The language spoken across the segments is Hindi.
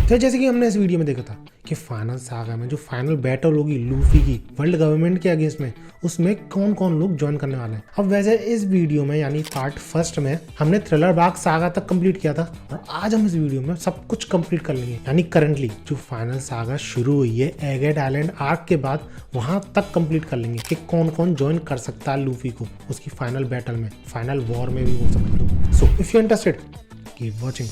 तो जैसे कि हमने इस वीडियो में देखा था कि फाइनल सागा में जो फाइनल बैटल होगी लूफी की वर्ल्ड गवर्नमेंट के अगेंस्ट में, उसमें कौन कौन लोग ज्वाइन करने वाले हैं। अब वैसे इस वीडियो में यानी पार्ट फर्स्ट में हमने थ्रिलर बाग सागा तक कंप्लीट किया था और आज हम इस वीडियो में सब कुछ कंप्लीट कर लेंगे। यानी करंटली जो फाइनल सागा शुरू हुई है एगेट आइलैंड आर्क के बाद, वहां तक कंप्लीट कर लेंगे कि कौन कौन ज्वाइन कर सकता है लूफी को उसकी फाइनल बैटल में, फाइनल वॉर में भी हो सकता है। So if you interested keep watching.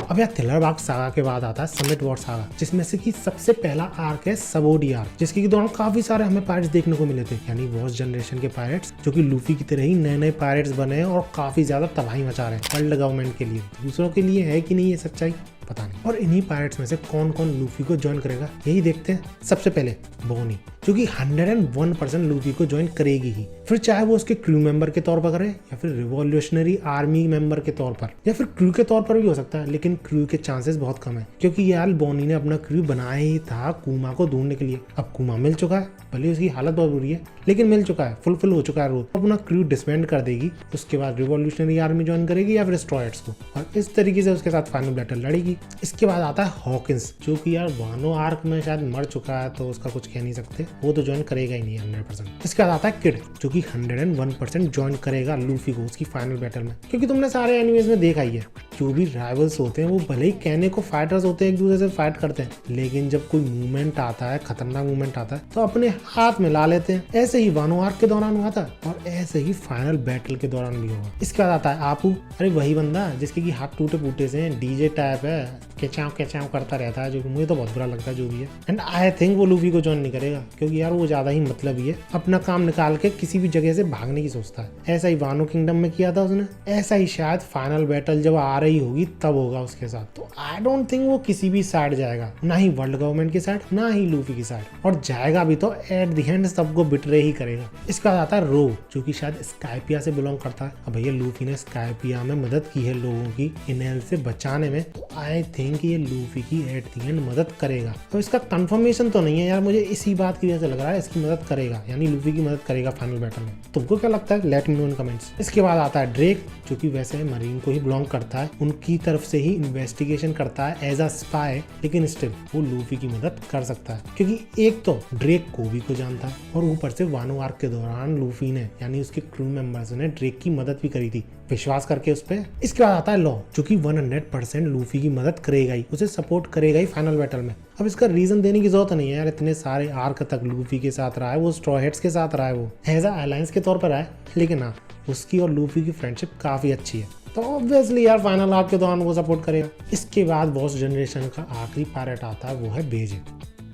अब यार थ्रिलर बाग सागा के बाद आता है समिट वॉर सागा, जिसमें से कि सबसे पहला आर्क है सबोडी आर्क, जिसके दौरान काफी सारे हमें पायरेट्स देखने को मिले थे, यानी वॉच जनरेशन के पायरेट्स जो कि लूफी की तरह ही नए नए पायरेट्स बने हैं और काफी ज्यादा तबाही मचा रहे हैं वर्ल्ड गवर्नमेंट के लिए। दूसरों के लिए है कि नहीं ये सच्चाई पता नहीं। और इन्हीं पायरेट्स में से कौन कौन लूफी को ज्वाइन करेगा यही देखते हैं। सबसे पहले बोनी, जो कि 101% लूफी को ज्वाइन करेगी ही, फिर चाहे वो उसके क्रू मेंबर के तौर पर करे या फिर रिवॉल्यूशनरी आर्मी मेंबर के तौर पर या फिर क्रू के तौर पर भी हो सकता है, लेकिन क्रू के चांसेस बहुत कम है क्योंकि यार बोनी ने अपना क्रू बनाया ही था कुमा को ढूंढने के लिए। अब कुमा मिल चुका है, भले उसकी हालत बहुत बुरी है लेकिन मिल चुका है, फुलफिल हो चुका है रोल। अपना क्रू डिसबैंड कर देगी, उसके बाद रिवॉल्यूशनरी आर्मी ज्वाइन करेगी या फिर स्ट्रॉयर्स को, और इस तरीके से उसके साथ फाइनल बैटल लड़ेगी। इसके बाद आता है हॉकिंस, जो कि यार वानो आर्क में शायद मर चुका है तो उसका कुछ कह नहीं सकते, वो तो ज्वाइन करेगा ही नहीं 100%। इसके बाद आता है किड, जो कि 101% ज्वाइन करेगा लूफी को उसकी फाइनल बैटल में, क्योंकि तुमने सारे एनिमेज में देखा ही है जो भी राइवल्स होते हैं वो भले ही कहने को फाइटर्स होते हैं, एक दूसरे से फाइट करते हैं, लेकिन जब कोई मूवमेंट आता है, खतरनाक मूवमेंट आता है तो अपने हाथ मिला लेते हैं। ऐसे ही वानो आर्क के दौरान हुआ था और ऐसे ही फाइनल बैटल के दौरान भी होगा। इसके बाद आता है आपू, अरे वही बंदा जिसके की हाथ टूटे फूटे से डीजे टाइप है, केचाव करता रहता है, जो कि मुझे तो बहुत बुरा लगता है जो भी है। एंड आई थिंक वो लूफी को ज्वाइन नहीं करेगा क्योंकि यार वो ज्यादा ही मतलब ही है, अपना काम निकाल के किसी भी जगह से भागने की सोचता है। ऐसा ही वानो किंगडम में किया था उसने, ऐसा ही शायद फाइनल बैटल जब आ रही होगी तब होगा उसके साथ। तो आई डोंट थिंक वो किसी भी साइड जाएगा, ना ही वर्ल्ड गवर्नमेंट की साइड ना ही लूफी की साइड, और जाएगा भी तो एट द एंड सबको बिटरे ही करेगा। इसके बाद आता है रो, जो कि शायद स्काइपिया से बिलोंग करता है। अब भैया लूफी ने स्काइपिया में मदद की है लोगों की इनेल से बचाने में, तो आई थिंक ये लूफी की एट द एंड मदद करेगा। तो इसका कंफर्मेशन तो नहीं है यार, मुझे इसी बात की वजह से लग रहा है इसकी मदद करेगा, यानी लूफी की मदद करेगा फाइनल बैटल में। तुमको क्या लगता है? लेट मी नो इन कमेंट्स। इसके बाद आता है ड्रेक, जो कि वैसे मरीन को ही बिलोंग करता है, उनकी तरफ से ही इन्वेस्टिगेशन करता है एज अ स्पाई, लेकिन स्टिल वो लूफी की मदद कर सकता है क्योंकि एक तो ड्रेक कोबी को जानता है और ऊपर से वानो आर्क के दौरान लूफी ने यानी उसके क्रू मेंबर्स ने ड्रेक की मदद भी करी थी विश्वास करके उस पे। इसके बाद आता है लॉ, जो कि 100% लूफी की मदद करेगा ही, उसे सपोर्ट करेगा ही फाइनल बैटल में। अब इसका रीजन देने की जरूरत नहीं है यार, इतने सारे आर्क तक लूफी के साथ रहा है, वो स्ट्रॉ हेड्स के साथ रहा है, वो एज अ अलायंस के तौर पर है, लेकिन हाँ उसकी और लूफी की फ्रेंडशिप काफी अच्छी है, तो ऑब्वियसली यार फाइनल आर्क के दौरान वो सपोर्ट करेगा। इसके बाद बॉस जनरेशन का आखिरी पायरेट आता है, वो है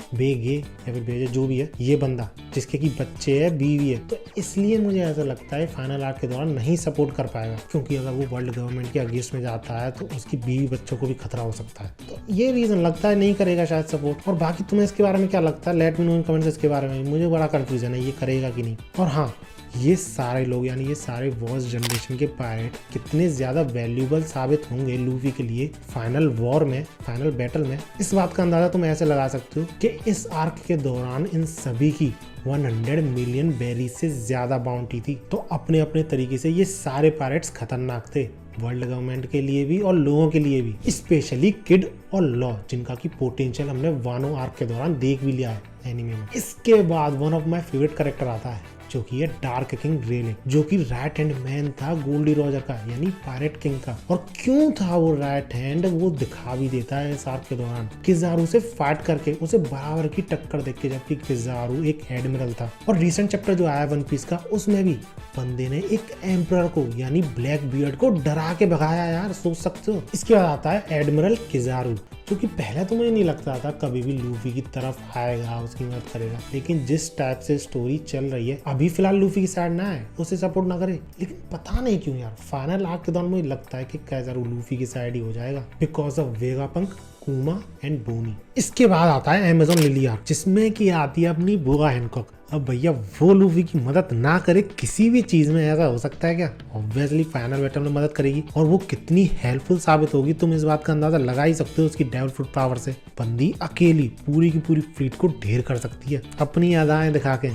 बेगे या फिर बेजे, जो भी है ये बंदा जिसके की बच्चे है, बीवी है, तो इसलिए मुझे ऐसा लगता है फाइनल आर्क के दौरान नहीं सपोर्ट कर पाएगा, क्योंकि अगर वो वर्ल्ड गवर्नमेंट के अगेंस्ट में जाता है तो उसकी बीवी बच्चों को भी खतरा हो सकता है, तो ये रीजन लगता है नहीं करेगा शायद सपोर्ट। और बाकी तुम्हें इसके बारे में क्या लगता है? लेट मी नो इन कमेंट्स इसके बारे में, मुझे बड़ा कंफ्यूजन है ये करेगा कि नहीं। और हाँ, ये सारे लोग यानी ये सारे वॉच जनरेशन के पायरेट कितने ज्यादा वैल्यूएबल साबित होंगे लूफी के लिए फाइनल वॉर में, फाइनल बैटल में, इस बात का अंदाजा तुम ऐसे लगा सकते हो कि इस आर्क के दौरान इन सभी की 100 मिलियन बेरी से ज्यादा बाउंटी थी। तो अपने अपने तरीके से ये सारे पायरेट्स खतरनाक थे, वर्ल्ड गवर्नमेंट के लिए भी और लोगों के लिए भी, स्पेशली किड और लॉ, जिनका की पोटेंशियल हमने वानो आर्क के दौरान देख भी लिया है एनिमे में। इसके बाद one of my favourite character आता है, जो कि है डार्क किंग ग्रेले, जो कि राइट हैंड मैन था गोल्डी रॉजर का यानी पायरेट किंग का। और क्यों था वो राइट हैंड, वो दिखा भी देता है इस आर्क के दौरान, किजारू से फाइट करके उसे बराबर की टक्कर देके, जबकि किजारू एक एडमिरल था। और रिसेंट चैप्टर जो आया वन पीस का, उसमें भी बंदे ने एक एम्परर को यानी ब्लैक बियर्ड को डरा के भगाया यार, सोच सकते हो। इसके बाद आता है एडमिरल किजारू, जो कि पहले तो मुझे नहीं लगता था कभी भी लूफी की तरफ आएगा, उसकी मदद करेगा, लेकिन जिस टाइप से स्टोरी चल रही है अभी फिलहाल लूफी की साइड ना है, उसे सपोर्ट ना करे, लेकिन पता नहीं क्यों यार फाइनल आर्क के दौरान मुझे लगता है कि किजारू लूफी की साइड ही हो जाएगा बिकॉज ऑफ वेगापंक, कुमा एंड बोनी। इसके बाद आता है अमेज़न लिली आर्क, जिसमें की आती है अपनी बोगा हैनकॉक। अब भैया वो लूफी की मदद ना करे किसी भी चीज में, ऐसा हो सकता है क्या? ऑब्वियसली फाइनल बैटल में मदद करेगी, और वो कितनी हेल्पफुल साबित होगी तुम इस बात का अंदाजा लगा ही सकते हो उसकी डेविल फ्रूट पावर से। बंदी अकेली पूरी की पूरी फ्लीट को ढेर कर सकती है अपनी अदाएं दिखा के।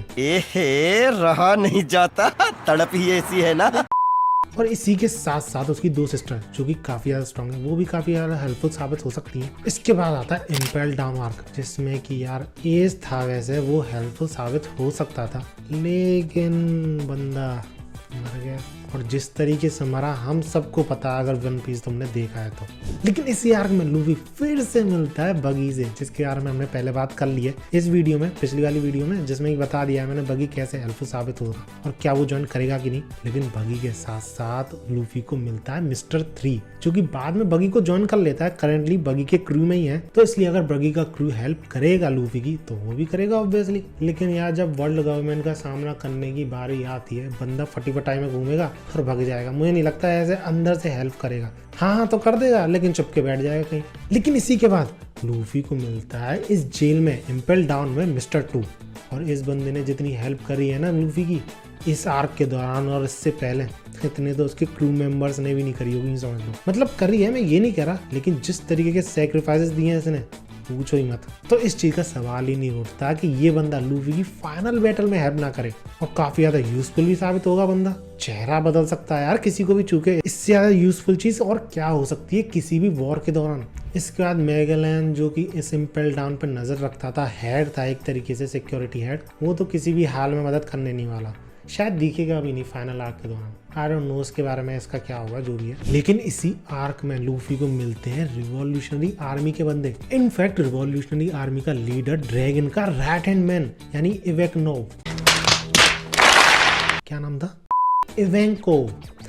रहा नहीं जाता, तड़प ही ऐसी है ना। और इसी के साथ साथ उसकी 2 सिस्टर जो कि काफी ज्यादा स्ट्रॉन्ग है, वो भी काफी ज्यादा हेल्पफुल साबित हो सकती हैं। इसके बाद आता है इम्पेल डाउन आर्क, जिसमें कि यार एज था, वैसे वो हेल्पफुल साबित हो सकता था, लेकिन बंदा मर गया। और जिस तरीके से मरा हम सबको पता, अगर वन पीस तुमने देखा है तो। लेकिन इसी आर्क में लूफी फिर से मिलता है बगी से, जिसके बारे में हमने पहले बात कर ली है इस वीडियो में, पिछली वाली वीडियो में, जिसमें बता दिया है मैंने बगी कैसे हेल्पफुल साबित होगा और क्या वो ज्वाइन करेगा कि नहीं। लेकिन बगी के साथ साथ लूफी को मिलता है मिस्टर 3, जो कि बाद में बगी को ज्वाइन कर लेता है। करेंटली बगी के क्रू में ही है, तो इसलिए अगर बगी का क्रू हेल्प करेगा लूफी की तो वो भी करेगा ऑब्वियसली। लेकिन यार जब वर्ल्ड गवर्नमेंट का सामना करने की बारी आती है, बंदा फटी पटाई में घूमेगा और भाग जाएगा। मुझे नहीं लगता है ऐसे अंदर से हेल्प करेगा। हाँ तो कर देगा, लेकिन चुप के बैठ जाएगा कहीं। लेकिन इसी के बाद लूफी को मिलता है इस जेल में, इम्पेल डाउन में, मिस्टर 2। और इस बंदे ने जितनी हेल्प करी है ना लूफी की इस आर्क के दौरान और इससे पहले, इतने तो उसके क्रू मेंबर्स ने भी नहीं करी होगी, समझ लो। मतलब करी है, मैं ये नहीं कह रहा, लेकिन जिस तरीके के सैक्रिफाइसेस दिए हैं इसने, पूछो ही मत। तो इस चीज का सवाल ही नहीं उठता कि ये बंदा लूफी की फाइनल बैटल में हेल्प ना करे। और काफी ज्यादा यूजफुल भी साबित होगा बंदा, चेहरा बदल सकता है यार किसी को भी छूके। इससे ज्यादा यूजफुल चीज और क्या हो सकती है किसी भी वॉर के दौरान। इसके बाद मैगेलन, जो कि इस इम्पेल डाउन पर नजर रखता था, हेड था एक तरीके से, सिक्योरिटी हेड, वो तो किसी भी हाल में मदद करने नहीं वाला, शायद दिखेगा भी नहीं फाइनल आर्क के दौरान। आई डोंट नो उसके बारे में, इसका क्या होगा, जो भी है। लेकिन इसी आर्क में लूफी को मिलते हैं रिवॉल्यूशनरी आर्मी के बंदे। इनफैक्ट रिवॉल्यूशनरी आर्मी का लीडर ड्रैगन का राइट हैंड मैन, यानी इवेंको। क्या नाम था? इवेंको।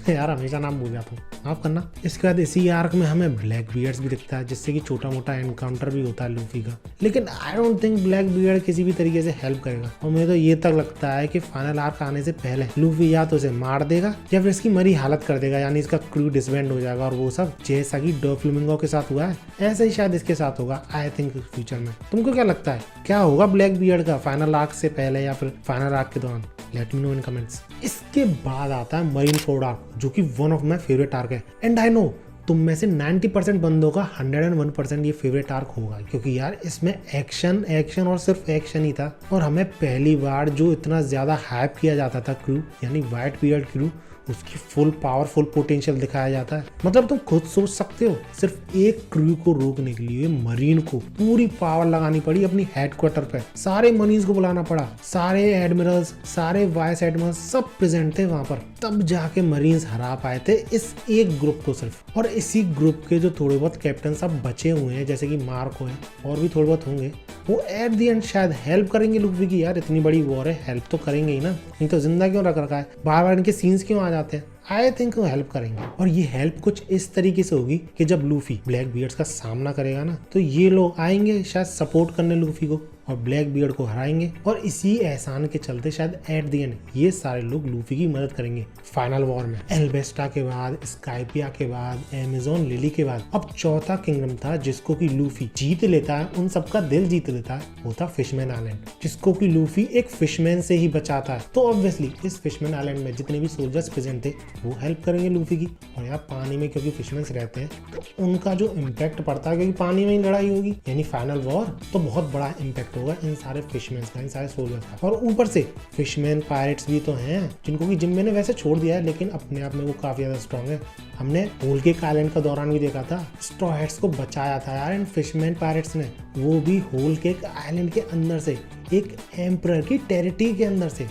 यार हमेशा नाम भूल जाता हूँ, माफ करना। इसके बाद इसी आर्क में हमें ब्लैक बियर्ड्स भी दिखता है, जिससे कि छोटा मोटा एनकाउंटर भी होता है लूफी का। लेकिन I don't think black beard किसी भी तरीके से हेल्प करेगा। और मुझे तो ये तक लगता है कि फाइनल आर्क आने से पहले लूफी या तो उसे मार देगा या फिर इसकी मरी हालत कर देगा, यानी इसका क्रू डिसबैंड हो जाएगा। और वो सब जैसा कि डोफ्लेमिंगो के साथ हुआ है, ऐसा ही शायद इसके साथ होगा, आई थिंक फ्यूचर में। तुमको क्या लगता है, क्या होगा ब्लैक बियर्ड का फाइनल आर्क से पहले या फिर फाइनल आर्क के दौरान? लेट मी नो इन कमेंट्स। इसके बाद आता है मरीन फोर्ड आर्क, जो कि one of my favourite arc है। एंड आई नो तुम में से 90% बंदों का 101% ये फेवरेट आर्क होगा, क्योंकि यार इसमें एक्शन एक्शन और सिर्फ एक्शन ही था। और हमें पहली बार जो इतना ज्यादा हाइप किया जाता था क्रू, यानी व्हाइट बियर्ड क्रू, उसकी फुल पावरफुल पोटेंशियल दिखाया जाता है। मतलब तुम खुद सोच सकते हो, सिर्फ एक क्रू को रोकने के लिए मरीन को पूरी पावर लगानी पड़ी अपनी हेडक्वार्टर पे। सारे मरीन्स को बुलाना पड़ा, सारे एडमिरल्स, सारे वाइस एडमिरल्स सब प्रेजेंट थे वहां पर, तब जाके मरीन्स हरा पाए थे इस एक ग्रुप को सिर्फ। और इसी ग्रुप के जो थोड़े बहुत कैप्टन सब बचे हुए हैं, जैसे कि मार्को है और भी थोड़े बहुत होंगे, वो एट दी एंड शायद हेल्प करेंगे लूफी की। यार इतनी बड़ी वॉर है, हेल्प तो करेंगे ही ना, नहीं तो जिंदा क्यों रख रखा है, बार बार इनके सीन्स क्यों आ जाते हैं। आई थिंक वो हेल्प करेंगे। और ये हेल्प कुछ इस तरीके से होगी कि जब लूफी ब्लैक बियर्ड्स का सामना करेगा ना, तो ये लोग आएंगे शायद सपोर्ट करने लूफी को और ब्लैक बियर्ड को हराएंगे। और इसी एहसान के चलते शायद एट द एंड ये सारे लोग लूफी की मदद करेंगे फाइनल वॉर में। एल्बेस्टा के बाद, स्काइपिया के बाद, अमेज़न लिली के बाद अब चौथा किंगडम था जिसको कि लूफी जीत लेता है, उन सबका दिल जीत लेता है, वो था फिशमैन आइलैंड, जिसको कि लूफी एक फिशमैन से ही बचाता है। तो ऑब्वियसली इस फिशमैन आइलैंड में जितने भी सोल्जर्स प्रेजेंट थे वो हेल्प करेंगे लूफी की। और यार पानी में क्योंकि फिशमैन रहते हैं तो उनका जो इम्पैक्ट पड़ता है, क्योंकि पानी में ही लड़ाई होगी यानी फाइनल वॉर, तो बहुत बड़ा इम्पैक्ट होगा इन सारे फिशमैन का, इन सारे सोल्जर्स का। और ऊपर से फिशमैन पायरेट्स भी तो हैं, जिनको कि जिम्मे ने वैसे छोड़ दिया है, लेकिन अपने आप में वो काफी ज्यादा स्ट्रॉन्ग है। हमने होल केक आइलैंड का दौरान भी देखा था, स्ट्रॉ हैट्स को बचाया था यार इन फिशमैन पायरेट्स ने, वो भी होल केक आइलैंड के अंदर से, एक एम्परर की टेरिटरी के अंदर से,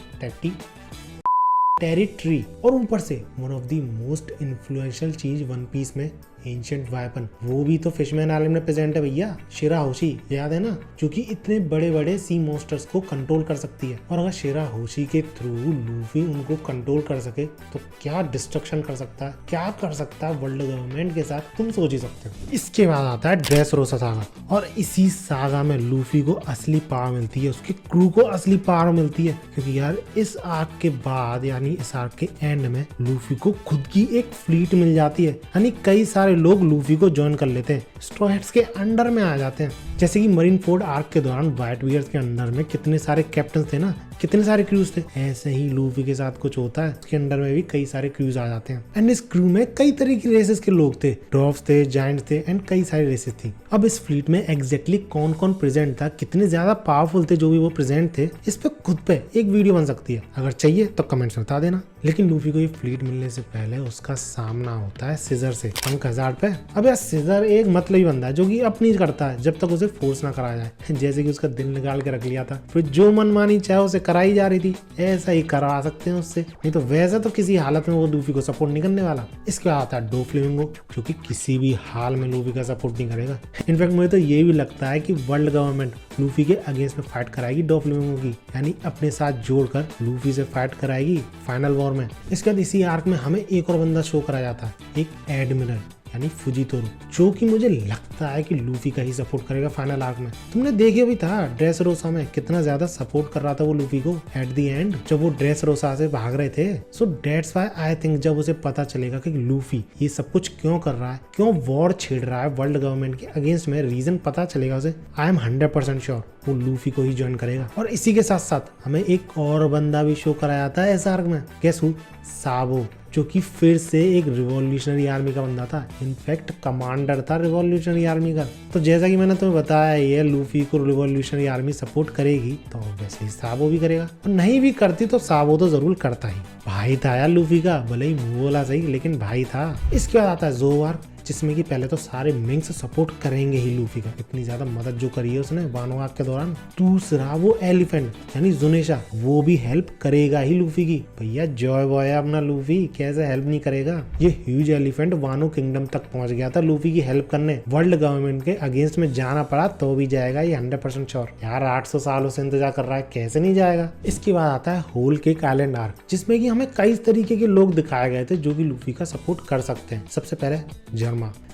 टेरिटरी। और ऊपर से one of the most influential चीज वन पीस में, एंशिएंट वेपन, वो भी तो फिशमैन आइलैंड में प्रेजेंट है भैया, शिराहोशी, याद है ना, जो कि इतने बड़े बड़े सी मॉन्स्टर्स को कंट्रोल कर सकती है। और अगर शिराहोशी के थ्रू लूफी उनको कंट्रोल कर सके तो क्या डिस्ट्रक्शन कर सकता है, क्या कर सकता है वर्ल्ड गवर्नमेंट के साथ, तुम सोच ही सकते हो। इसके बाद आता है ड्रेसरोसा सागा, और इसी सागा में लूफी को असली पावर मिलती है, उसके क्रू को असली पावर मिलती है, क्योंकि यार इस आर्क के बाद, यानी इस आर्क के एंड में लूफी को खुद की एक फ्लीट मिल जाती है, यानी कई सारे लोग लूफी को ज्वाइन कर लेते हैं, स्ट्रॉ हैट्स के अंडर में आ जाते हैं। जैसे कि मरीन फोर्ड आर्क के दौरान व्हाइट बियर्ड्स के अंडर में कितने सारे कैप्टन थे ना, कितने सारे क्रूज थे, ऐसे ही लूफी के साथ कुछ होता है, उसके अंडर में भी कई सारे क्रूज आ जाते हैं। एंड इस क्रू में कई तरह की रेसेस के लोग थे, ड्वार्फ्स थे, जायंट्स थे, एंड कई सारी रेसेस थी। अब इस फ्लीट में एग्जैक्टली कौन कौन प्रेजेंट था, कितने ज्यादा पावरफुल थे जो भी वो प्रेजेंट थे, इस पे खुद पे एक वीडियो बन सकती है, अगर चाहिए तो कमेंट्स में बता देना। लेकिन लूफी को ये फ्लीट मिलने से पहले उसका सामना होता है सिजर से पंख हजार्ड पे। अब यार सिजर एक मतलबी बंदा है जो कि अपनी करता है जब तक उसे फोर्स ना कराया जाए। जैसे कि उसका दिल निकाल के रख लिया था, फिर जो मनमानी चाहे उसे कराई जा रही थी, ऐसा ही करवा सकते हैं उससे, नहीं तो वैसे तो किसी हालत में वो लूफी को सपोर्ट नहीं करने वाला। इसके बाद आता है डोफ्लेमिंगो जो कि किसी भी हाल में लूफी का सपोर्ट नहीं करेगा। इनफैक्ट मुझे तो ये भी लगता है कि वर्ल्ड गवर्नमेंट लूफी के अगेंस्ट में फाइट कराएगी डोफ्लेमिंगो की, यानी अपने साथ जोड़कर लूफी से फाइट कराएगी फाइनल वॉर में। इसके बाद इसी आर्क में हमें एक और बंदा शो कराया जाता है, एक एडमिरल यानी फुजीतोरो, जो कि मुझे लगता है कि लूफी का ही सपोर्ट करेगा फाइनल आर्क में। तुमने देखे भी था ड्रेसरोसा में कितना ज्यादा सपोर्ट कर रहा था वो लूफी को एट द एंड जब वो ड्रेसरोसा से भाग रहे थे। So that's why I think जब उसे पता चलेगा कि लूफी ये सब कुछ क्यों कर रहा है, क्यों वॉर छेड़ रहा है वर्ल्ड गवर्नमेंट के अगेंस्ट में, रीजन पता चलेगा उसे, आई एम 100% श्योर वो लूफी को ही ज्वाइन करेगा। और इसी के साथ साथ हमें एक और बंदा भी शो कराया था इस आर्क में, गेस हू? साबो, जो कि फिर से एक रिवॉल्यूशनरी आर्मी का बंदा था, इनफैक्ट कमांडर था रिवॉल्यूशनरी आर्मी का। तो जैसा कि मैंने तुम्हें बताया ये लूफी को रिवॉल्यूशनरी आर्मी सपोर्ट करेगी तो वैसे ही साबो भी करेगा, और नहीं भी करती तो साबो तो जरूर करता ही। भाई था यार लूफी का, भले ही मुंह बोला सही लेकिन भाई था। इसके बाद आता है ज़ो आर्क, जिसमें कि पहले तो सारे मिंग्स सपोर्ट करेंगे ही लूफी का, इतनी ज्यादा मदद जो करी है उसने वानो आर्क के दौरान। दूसरा वो एलिफेंट यानी जुनेशा, वो भी हेल्प करेगा ही लूफी की। भैया जॉय बॉय है अपना लूफी, कैसे हेल्प नहीं करेगा। ये ह्यूज एलिफेंट वानो किंगडम तक पहुंच गया था लूफी की हेल्प करने, वर्ल्ड गवर्नमेंट के अगेंस्ट में जाना पड़ा तो भी जाएगा ये 100% श्योर। यार 800 सालों से इंतजार कर रहा है, कैसे नहीं जाएगा। इसके बाद आता है होल केक आइलैंड आर्क, जिसमें कि हमें कई तरीके के लोग दिखाए गए थे जो कि लूफी का सपोर्ट कर सकते हैं। सबसे पहले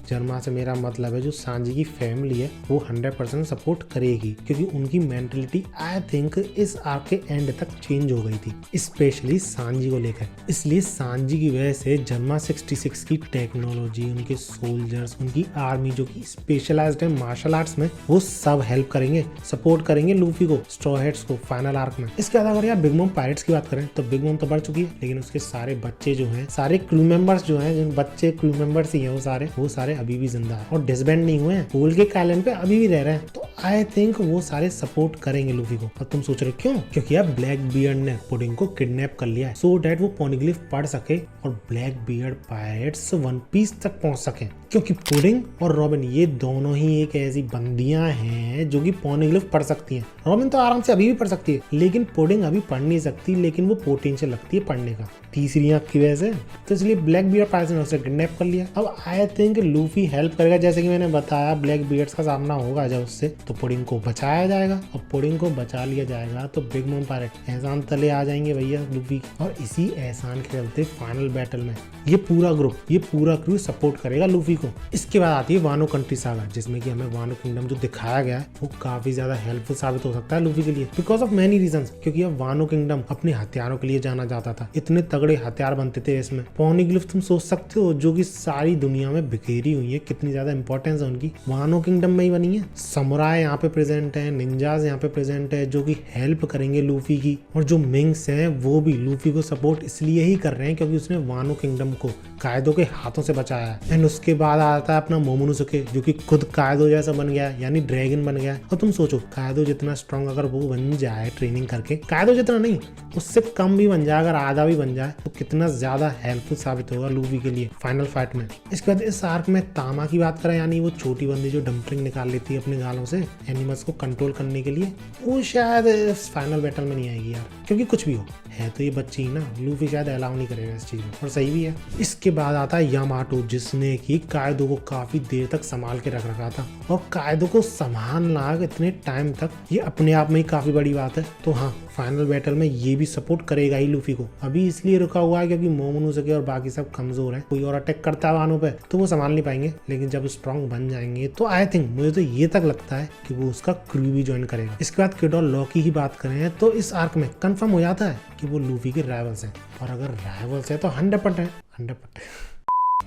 जर्मा से मेरा मतलब है जो सांजी की फैमिली है वो 100% सपोर्ट करेगी, क्योंकि उनकी मेंटलिटी आई थिंक इस आर्क के एंड तक चेंज हो गई थी, स्पेशली सांजी को लेकर। इसलिए सांजी की वजह से जर्मा 66 की टेक्नोलॉजी, उनके सोल्जर्स, उनकी आर्मी जो कि स्पेशलाइज्ड है मार्शल आर्ट्स में, वो सब हेल्प करेंगे, सपोर्ट करेंगे लूफी को, स्ट्रॉ हेड्स को फाइनल आर्क में। इसके बाद अगर यार बिग मॉम पायरेट्स की बात करें तो बिग मॉम तो बढ़ चुकी है, लेकिन उसके सारे बच्चे जो हैं, सारे क्रू मेंबर्स जो हैं, जिन बच्चे क्रू मेंबर्स ही हैं वो सारे अभी भी जिंदा है और डिसबैंड नहीं हुए हैं, होल केक आइलैंड पे अभी भी रह रहे हैं। तो आई थिंक वो सारे सपोर्ट करेंगे लूफी को। और तुम सोच रहे हो क्यों? क्योंकि यार ब्लैक बियर्ड ने पुडिंग को किडनैप कर लिया है, सो डैट वो पॉनिग्लिफ पढ़ सके और Blackbeard pirates One Piece तक पहुंच सके। क्योंकि पुडिंग और रॉबिन ये दोनों ही एक ऐसी बंदियां हैं जो कि पॉनिग्लिफ पढ़ सकती हैं। रॉबिन तो आराम से अभी भी पढ़ सकती है, लेकिन पुडिंग अभी पढ़ नहीं सकती, लेकिन वो पोटेंशियल लगती है पढ़ने का तीसरी आंख की वजह से। तो इसलिए ब्लैक बियर्ड पायरेट्स ने उसे किडनैप कर लिया। अब आई थिंक लूफी हेल्प करेगा, जैसे कि मैंने बताया ब्लैक बियर्ड्स का सामना होगा जब उससे, तो पुडिंग को बचाया जाएगा। और पुडिंग को बचा लिया जाएगा तो बिग मॉम पायरेट एहसान तले आ जाएंगे भैया लूफी, और इसी एहसान के चलते फाइनल बैटल में ये पूरा ग्रुप, ये पूरा क्रू सपोर्ट करेगा लूफी को। इसके बाद आती है वानो कंट्री सागा, जिसमें कि हमें वानो किंगडम जो दिखाया गया है वो काफी ज्यादा हेल्पफुल साबित हो सकता है लूफी के लिए, बिकॉज ऑफ मेनी रीजंस। क्योंकि अब वानो किंगडम अपने हथियारों के लिए जाना जाता था, इतने तगड़े हथियार बनते थे इसमें। पॉनिग्लिफ तुम सोच सकते हो जो कि सारी दुनिया में बिखेरी हुई है, कितनी ज्यादा इंपॉर्टेंस है उनकी, वानो किंगडम में ही बनी है। समुराई यहाँ पे प्रेजेंट है, निंजाज यहाँ पे प्रेजेंट है जो कि हेल्प करेंगे लूफी की, और जो मिंग्स हैं वो भी लूफी को सपोर्ट इसलिए ही कर रहे हैं क्योंकि उसने वानो किंगडम को कायदो के हाथों से बचाया है। एंड उसके बाद आता है अपना मोमोनोसुके जो कि खुद कायदो जैसा बन गया है, यानी ड्रैगन बन गया है। और तुम सोचो कायदो जितना स्ट्रॉन्ग अगर वो बन जाए ट्रेनिंग करके, कायदो जितना नहीं उससे कम भी बन जाए, अगर आधा भी बन जाए, तो कितना ज्यादा हेल्पफुल साबित होगा लूफी के लिए फाइनल फाइट में। इसके बाद इस आर्क में तामा की बात करें, यानी वो छोटी बंदी जो डम्पलिंग निकाल लेती है अपने गालों से एनिमल्स को कंट्रोल करने के लिए, वो शायद इस फाइनल बैटल में नहीं आएगी यार, क्योंकि कुछ भी हो है तो ये बच्ची ही ना, लूफी शायद अलाउ नहीं करेगा इस चीज में, और सही भी है। इसके बाद आता है यामाटो, जिसने कि कायदो को काफी देर तक संभाल के रख रखा था, और कायदो को संभालना इतने टाइम तक ये अपने आप में ही काफी बड़ी बात है। तो हाँ, फाइनल बैटल में ये भी सपोर्ट करेगा ही लूफी को। अभी इसलिए रुका हुआ है क्योंकि मोमोनोसुके और बाकी सब कमजोर है, कोई और अटैक करता है वानों पे तो वो संभाल नहीं पाएंगे, लेकिन जब स्ट्रॉन्ग बन जाएंगे तो आई थिंक, मुझे तो ये तक लगता है कि वो उसका क्रू भी ज्वाइन करेगा। इसके बाद किड और लॉकी की बात करें तो इस आर्क में कंफर्म हो जाता है कि वो लूफी के राइवल्स हैं, और अगर राइवल्स है तो 100%,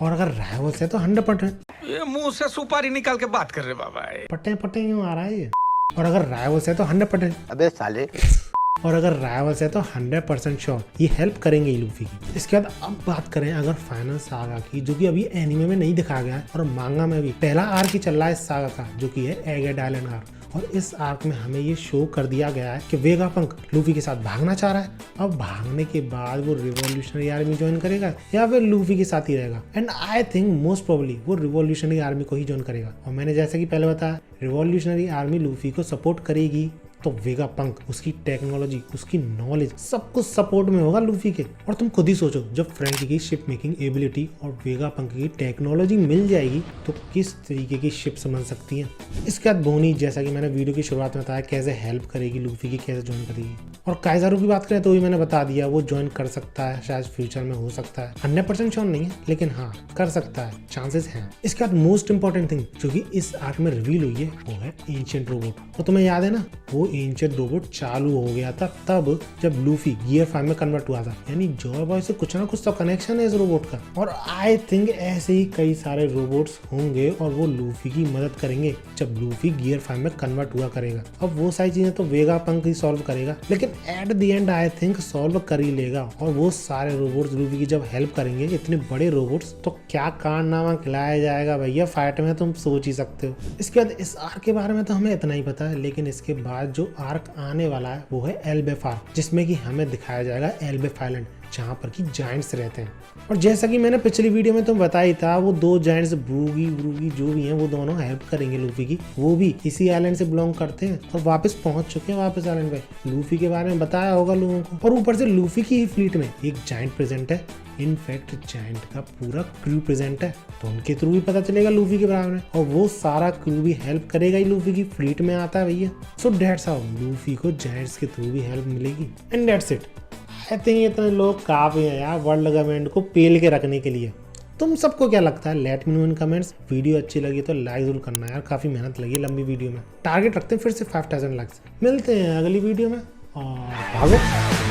और अगर राइवल्स है तो 100%। ये मुंह से सुपारी निकाल के बात कर रहे बाबा, पट्टे क्यों आ रहा है ये? और अगर राइवल्स है तो 100%, अबे साले, और अगर राइवल्स है तो 100% श्योर ये हेल्प करेंगे लूफी की। इसके बाद अब बात करें अगर फाइनल सागा की, जो कि अभी एनिमे में नहीं दिखाया गया है और मांगा में भी पहला आर्क ही चल रहा है इस सागा का, जो कि है एगेड आइलैंड आर्क, और इस आर्क में हमें ये शो कर दिया गया है कि वेगापंक लूफी के साथ भागना चाह रहा है। अब भागने के बाद वो रिवॉल्यूशनरी आर्मी ज्वाइन करेगा या फिर लूफी के साथ ही रहेगा। And I think most probably वो रिवॉल्यूशनरी आर्मी को ही ज्वाइन करेगा। और मैंने जैसा कि पहले बताया, रिवॉल्यूशनरी आर्मी लूफी को सपोर्ट करेगी तो वेगापंक, उसकी टेक्नोलॉजी, उसकी नॉलेज सब कुछ सपोर्ट में होगा लूफी के। और तुम खुद ही सोचो, जब फ्रैंकी की शिप मेकिंग एबिलिटी और वेगापंक की टेक्नोलॉजी मिल जाएगी तो किस तरीके की शिप्स बन सकती हैं। इसके बाद बोनी, जैसा कि मैंने वीडियो की शुरुआत में बताया, कैसे हेल्प करेगी लूफी की, कैसे ज्वाइन करेगी। और काइजारू की बात करें तो भी मैंने बता दिया, वो ज्वाइन कर सकता है, शायद फ्यूचर में हो सकता है। 100% श्योर नहीं है लेकिन हाँ कर सकता है, चांसेस हैं। इसके बाद मोस्ट इंपॉर्टेंट थिंग जो कि इस आर्क में रिवील हुई है वो है एंशिएंट रोबोट। और तुम्हें याद है ना, वो एंशिएंट रोबोट चालू हो गया था तब जब लूफी गियर 5 में कन्वर्ट हुआ था। यानी जॉय बॉय से कुछ ना कुछ तो कनेक्शन है इस रोबोट का। और आई थिंक ऐसे ही कई सारे रोबोट्स होंगे और वो लूफी की मदद करेंगे जब लूफी गियर 5 में कन्वर्ट हुआ करेगा। अब वो सारी चीजें तो वेगापंक ही सॉल्व करेगा, लेकिन at the and I think solve कर ही लेगा। और वो सारे रोबोट्स लूफी की जब हेल्प करेंगे, इतने बड़े रोबोट्स, तो क्या कारनामा खिलाया जाएगा भैया फाइट में, तुम सोच ही सकते हो। इसके बाद इस आर्क के बारे में तो हमें इतना ही पता है, लेकिन इसके बाद जो आर्क आने वाला है वो है एल्बेफ आर्क, जिसमें कि हमें दिखाया जाएगा एल्बेफ आइलैंड, जहाँ पर कि जायंट्स रहते हैं। और जैसा कि मैंने पिछली वीडियो में तुम्हें बताया था, वो दो जायंट्स ब्रूगी जो भी हैं, वो दोनों हेल्प करेंगे लूफी की। वो भी इसी आइलैंड से बिलोंग करते हैं और वापस पहुंच चुके हैं वापस आइलैंड पे। लूफी के बारे में बताया होगा लोगों को। और ऊपर से लूफी की ही फ्लीट में एक जायंट प्रेजेंट है। इनफैक्ट जायंट का पूरा क्रू प्रेजेंट है, तो उनके थ्रू भी पता चलेगा लूफी के बारे में। और वो सारा क्रू भी हेल्प करेगा ही, लूफी की फ्लीट में आता है भैया। सो दैट्स हाउ लूफी को जायंट्स के थ्रू भी हेल्प मिलेगी। And that's it. I think इतने लोग काफी हैं यार वर्ल्ड गवर्नमेंट को पेल के रखने के लिए। तुम सबको क्या लगता है? लेट मी नो इन कमेंट्स। वीडियो अच्छी लगी तो लाइक जरूर करना यार, काफी मेहनत लगी लंबी वीडियो में। टारगेट रखते हैं फिर से 5000 लाइक्स। मिलते हैं अगली वीडियो में और भागो।